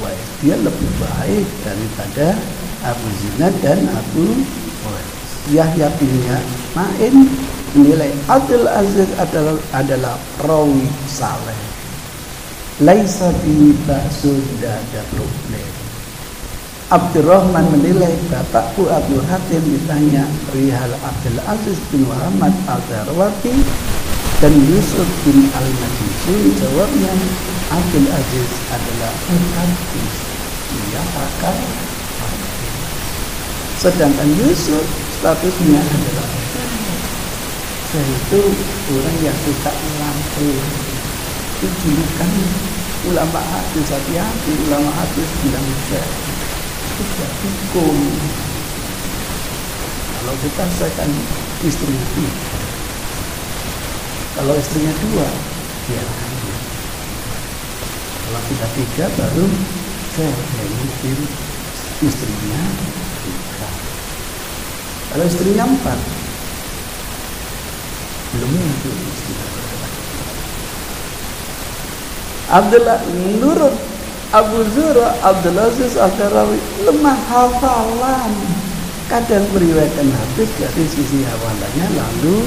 Uwais dia lebih baik daripada Abu Zinad dan Abu Uwais. Yahya bin Ma'in menilai Abdul Aziz adalah rawi saleh. Laisa bi ba'sun, tidak ada problem. Abdurrahman menilai bapakku Abdul Hatim ditanya perihal Abdul Aziz bin Muhammad Al-Darawati dan Yusuf bin Al-Majisi, jawabnya Abdul Aziz adalah muhaddits, dia pakar hadis. Sedangkan Yusuf statusnya adalah yaitu orang yang suka melampau. Itu julukan ulama hadis. Hati-hati, ulama hadis bilang tidak hukum. Kalau kita selesaikan istrinya 3, kalau istrinya 2, biarkan dia. Kalau sudah 3 baru saya mungkin istrinya 3. Kalau istrinya 4, belum itu istrinya. Abdullah menurut Abu Zura Abdul Aziz Al-Darawi lemah hafalan, kadang meriwayatkan hadis dari sisi hafalannya lalu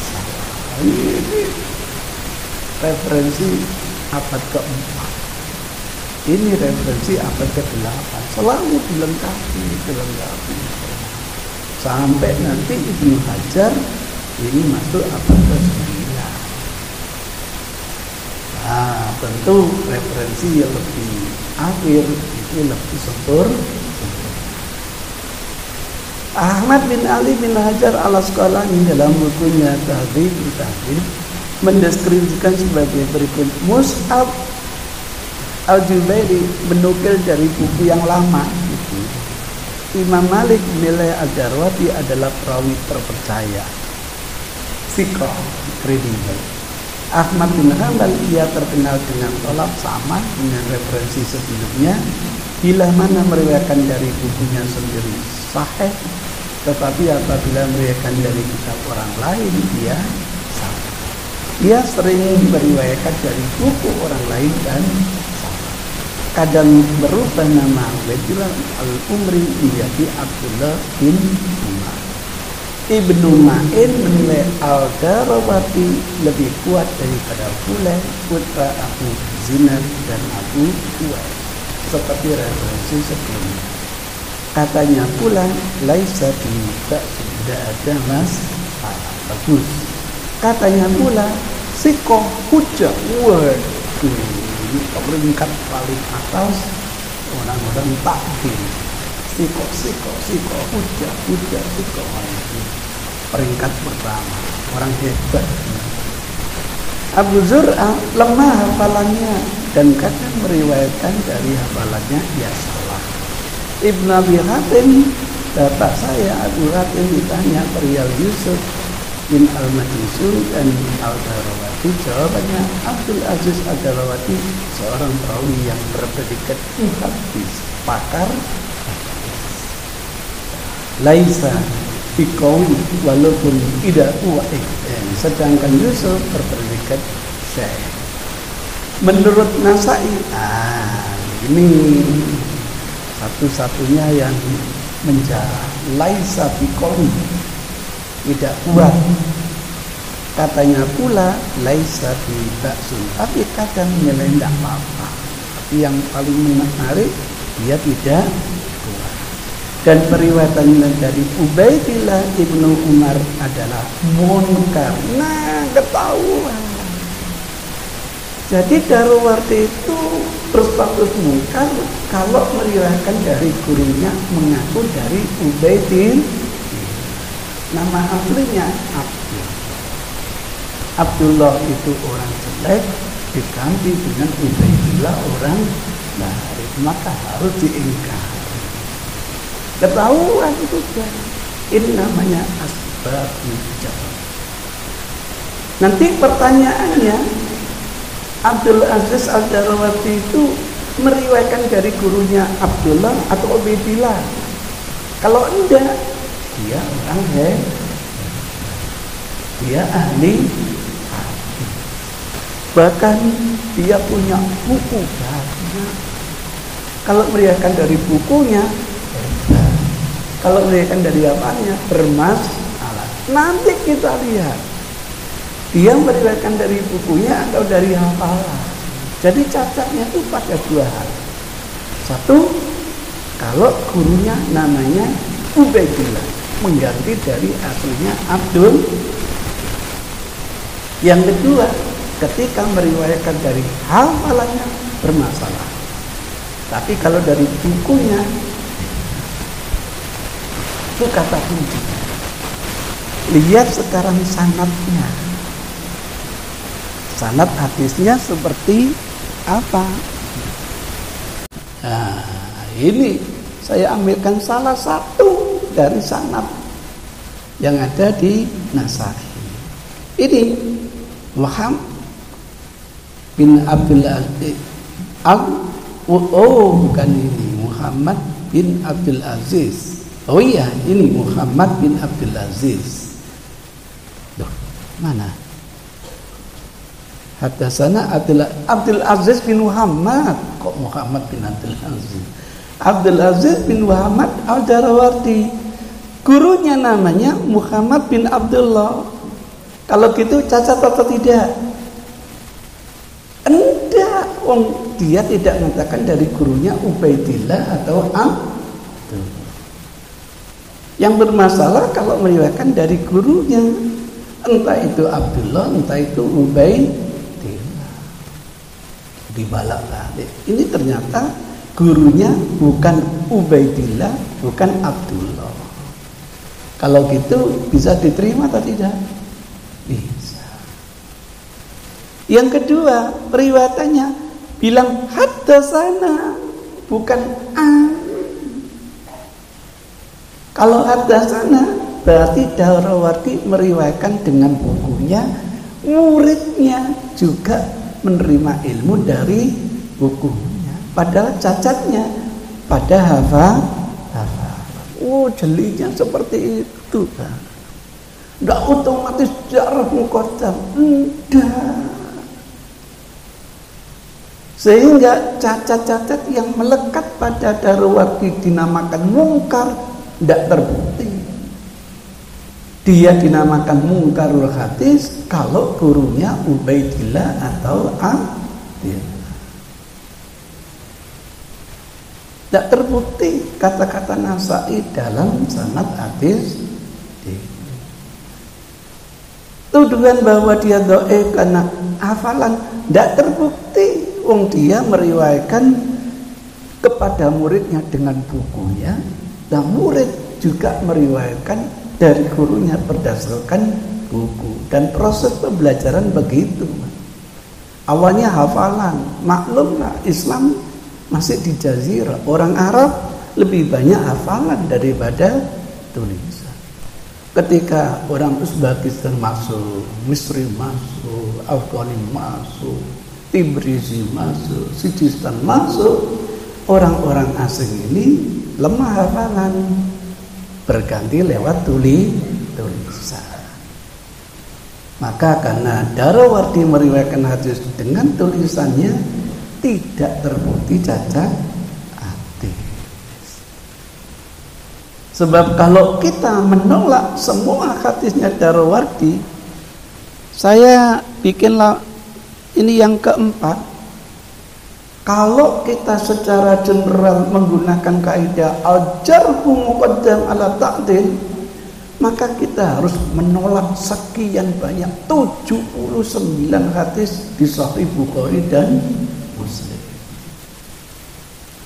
salah. Ini referensi abad ke-4, ini referensi abad ke-8, selalu dilengkapi sampai nanti Ibnu Hajar ini masuk abad ke-9. Nah, tentu referensi yang lebih akhir itu lebih sempurna. Ahmad bin Ali bin Hajar al-Asqalani dalam bukunya Tahdzib mendeskripsikan sebagai berikut: Mus'ab Al-Jubairi menukil dari buku yang lama gitu. Imam Malik menilai Ad-Darwati adalah perawi terpercaya, thiqah, kredibel. Ahmad bin Hanbal ia terkenal dengan tolak sama dengan referensi sebelumnya, bila mana meriwayatkan dari bukunya sendiri sahih, tetapi apabila meriwayatkan dari kitab orang lain dia salah. Ia sering meriwayatkan dari buku orang lain dan salah. Kadang berubah nama Ubaidillah al-Umri menjadi Abdullah bin Umar. Ibnu Ma'in menilai Al-Darawati lebih kuat daripada Fulay, putra Abu Zinad dan Abu Uwais, seperti referensi sebelumnya. Katanya pula, laisa tidak ada masalah. Bagus. Katanya pula, sikoh hujah. Waduh, ini peringkat paling atas orang-orang takdir. Sikoh hujah, sikoh. Peringkat pertama, orang hebat. Abu Zur'a lemah hafalannya dan kadang meriwayatkan dari hafalannya ia salah. Ibnu Abi Hatim, bapak saya Abu Hatim, ditanya perihal Yusuf bin Al-Majishun dan Al-Darawati, jawabannya Abdul Aziz Al-Darawati seorang perawi yang berpredikat muhaddis, pakar laisa bikawi walaupun tidak uwaih, sedangkan Yusuf berpredikat syekh. Menurut Nasai, ini satu-satunya yang menjarah, laisa bikawi, tidak kuat. Katanya pula laisa bibaksun, tapi kadang nilai tidak apa-apa. Tapi yang paling menarik, dia tidak kuat. Dan periwayatan dari Ubaidillah ibnu Umar adalah munkar. Nah, ketahuan. Jadi Darawati itu berstatus munkar kalau meriwayatkan dari gurunya mengaku dari Ubaidillah. Nama aslinya Abdullah itu orang jelek, diganti dengan Ubaidillah orang baik, maka harus diingkar. Ketahuan itu kan. Ini namanya asbabul jahl. Nanti pertanyaannya, Abdul Aziz Al-Darawati itu meriwayatkan dari gurunya Abdullah atau Ubaidillah? Kalau enggak, dia orang dia ahli hadis. Bahkan dia punya buku banyak. Kalau meriwayatkan dari bukunya, kalau meriwayatkan dari apanya, bermasalah. Nanti kita lihat dia meriwayatkan dari bukunya atau dari hafalan. Jadi cacatnya itu pada dua hal. Satu, kalau gurunya namanya Ubaidillah, mengganti dari aslinya Abdul. Yang kedua, ketika meriwayatkan dari hafalannya bermasalah. Tapi kalau dari bukunya, itu kata kunci. Lihat sekarang sanadnya. Sanad hadisnya seperti apa? Nah, ini saya ambilkan salah satu dari sanad yang ada di Nasai. Ini Muhammad bin Abdul Aziz. Bukan ini, Muhammad bin Abdul Aziz. Oh iya, ini Muhammad bin Abdul Aziz. Loh, mana? Hadatsana Abdul Aziz bin Muhammad. Kok Muhammad bin Abdul Aziz? Abdul Aziz bin Muhammad Al-Darawati. Gurunya namanya Muhammad bin Abdullah. Kalau gitu cacat atau tidak? Enggak, dia tidak mengatakan dari gurunya Ubaidillah atau Abdullah. Yang bermasalah kalau meriwayatkan dari gurunya, entah itu Abdullah, entah itu Ubaidillah. Dibalak balik. Ini ternyata gurunya bukan Ubaidillah, bukan Abdullah. Kalau gitu bisa diterima atau tidak? Bisa. Yang kedua, periwayatannya bilang haddatsana, bukan an. Kalau haddatsana berarti Darawardi meriwayatkan dengan bukunya, muridnya juga menerima ilmu dari bukunya. Padahal cacatnya pada hafal. Oh, jelinya seperti itu, Pak. Enggak otomatis jarah muqaddam, enggak. Sehingga cacat-cacat yang melekat pada Darawardi dinamakan mungkar tidak terbukti. Dia dinamakan mungkarul hadis kalau gurunya Ubaidillah atau Abdillah. Tidak terbukti kata-kata Nasa'i dalam sanad hadis. Tuduhan bahwa dia dhaif karena hafalan tidak terbukti. Wong dia meriwayatkan kepada muridnya dengan bukunya, dan murid juga meriwayatkan dari gurunya berdasarkan buku. Dan proses pembelajaran begitu. Awalnya hafalan, maklumlah Islam masih di jazirah. Orang Arab lebih banyak hafalan daripada tulisan. Ketika orang Uzbekistan masuk, Misri masuk, Afghani masuk, Tibrizi masuk, Sijistan masuk, orang-orang asing ini lemah hafalan, berganti lewat tulisan. Maka karena Darawardi meriwayatkan hadis dengan tulisannya, tidak terbukti cacat hadis. Sebab kalau kita menolak semua hadisnya Darawardi, saya bikinlah ini yang keempat. Kalau kita secara general menggunakan kaidah al-jarhu muqaddam ala ta'dil, maka kita harus menolak sekian banyak 79 hadis di Sahih Bukhari dan Muslim.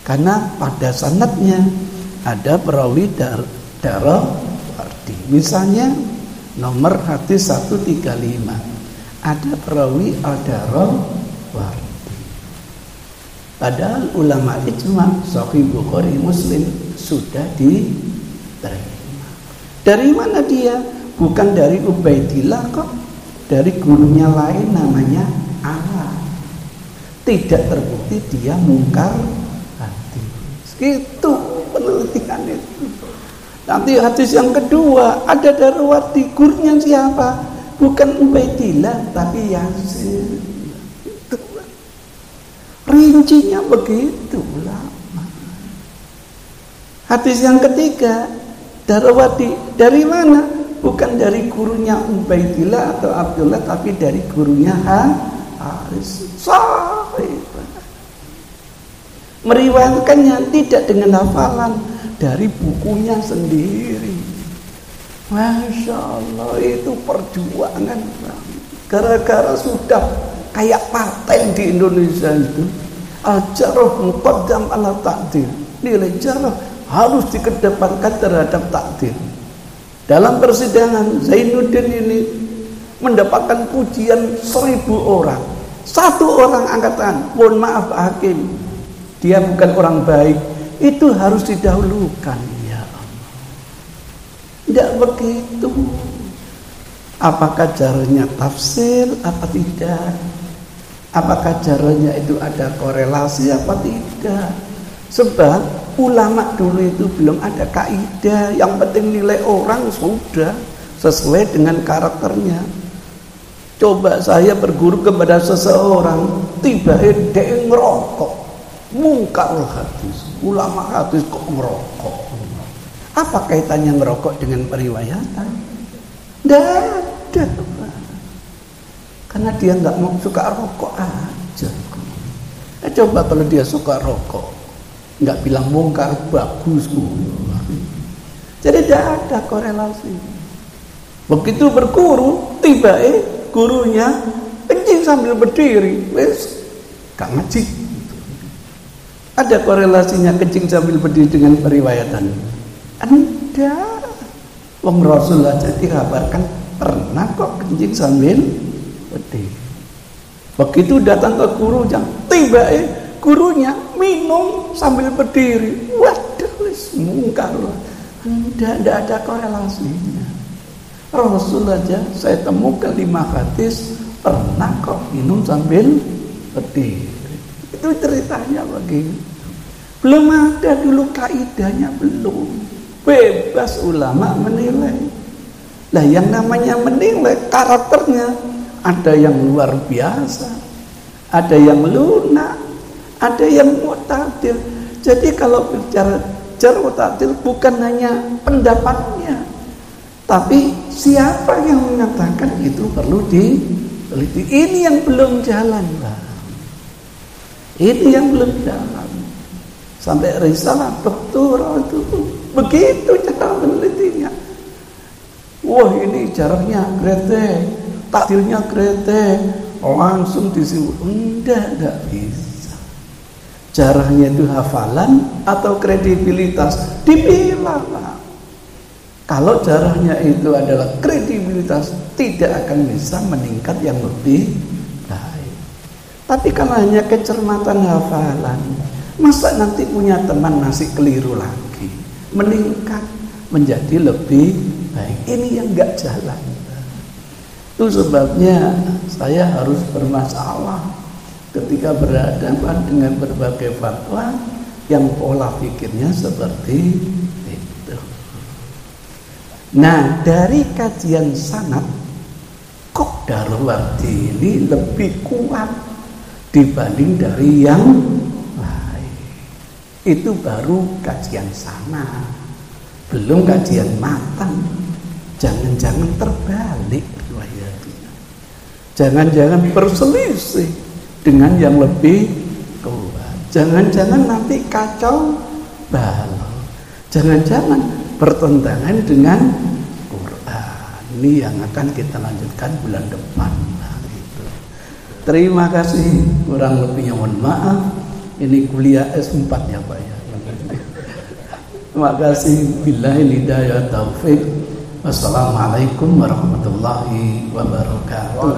Karena pada sanadnya ada perawi Darawardi. Misalnya nomor hadis 135 ada perawi Darawardi. Padahal ulama ijma Sahih Bukhari Muslim sudah diterima. Dari mana dia? Bukan dari Ubaidillah kok, dari gurunya lain namanya Allah. Tidak terbukti dia mungkar hadis. Itu penelitian itu. Nanti hadis yang kedua ada Darawardi, gurunya siapa? Bukan Ubaidillah tapi Yasin. Rincinya begitu lama. Hadis yang ketiga Darawardi dari mana? Bukan dari gurunya Ubaidillah atau Abdullah, tapi dari gurunya Haris. Sahih. Meriwayatkannya tidak dengan hafalan, dari bukunya sendiri. Masya Allah, itu perjuangan. Gara-gara sudah kayak paten di Indonesia itu, al-jarh muqaddam ala ta'dil. Nilai jarh harus dikedepankan terhadap takdir. Dalam persidangan Zainuddin ini mendapatkan pujian 1000 orang. Satu orang angkatan, mohon maaf hakim, dia bukan orang baik, itu harus didahulukan. Ya Allah, tidak begitu. Apakah jarhnya tafsir apa tidak? Apakah jarhnya itu ada korelasi apa tidak? Sebab ulama dulu itu belum ada kaidah, yang penting nilai orang sudah sesuai dengan karakternya. Coba saya berguru kepada seseorang, tiba-tiba dia ngerokok, mungkarul hadis, ulama hadis kok ngerokok. Apa kaitannya ngerokok dengan periwayatan? Tidak ada, karena dia nggak mau suka rokok aja. Coba kalau dia suka rokok, nggak bilang mungkar, bagus. Jadi tidak ada korelasi. Begitu berguru, tiba gurunya kencing sambil berdiri, wes gak ngaji. Ada korelasinya kencing sambil berdiri dengan periwayatan? Ada. Wong Rasul aja dikabarkan pernah kok kencing sambil berdiri. Begitu datang ke gurunya, tiba gurunya minum sambil berdiri. Waduh, mungkar. Tidak ada korelasinya. Rasul aja saya temukan 5 hadis pernah kok minum sambil berdiri. Itu ceritanya begitu. Belum ada dulu kaidahnya, belum. Bebas ulama menilai. Lah yang namanya menilai karakternya, ada yang luar biasa, ada yang lunak, ada yang mu'tadil. Jadi kalau bicara jarh wa ta'dil bukan hanya pendapatnya, tapi siapa yang mengatakan itu perlu diteliti. Ini yang belum jalan, Pak. Ini yang belum jalan. Sampai risalah doktoral itu begitu cara menelitinya. Wah, ini jarahnya grete, takdilnya grete, langsung disimpul. Enggak bisa. Jarahnya itu hafalan atau kredibilitas, dipilah, Pak. Kalau jarahnya itu adalah kredibilitas, tidak akan bisa meningkat yang lebih baik. Tapi kalau hanya kecermatan hafalan, masa nanti punya teman masih keliru lagi, meningkat menjadi lebih baik. Ini yang enggak jalan. Itu sebabnya saya harus bermasalah ketika berhadapan dengan berbagai fatwa yang pola pikirnya seperti itu. Nah, dari kajian sanad, kok Darwardi ini lebih kuat dibanding dari yang lain. Itu baru kajian sanad, belum kajian matan. Jangan-jangan terbalik riwayatnya. Jangan-jangan berselisih dengan yang lebih kuat. Jangan-jangan nanti kacau balau. Jangan-jangan bertentangan dengan Quran. Ini yang akan kita lanjutkan bulan depan. Nah, gitu. Terima kasih. Kurang lebihnya mohon maaf. Ini kuliah S4 ya Pak ya. Terima kasih. Billahi hidayah taufik. Wassalamualaikum warahmatullahi wabarakatuh.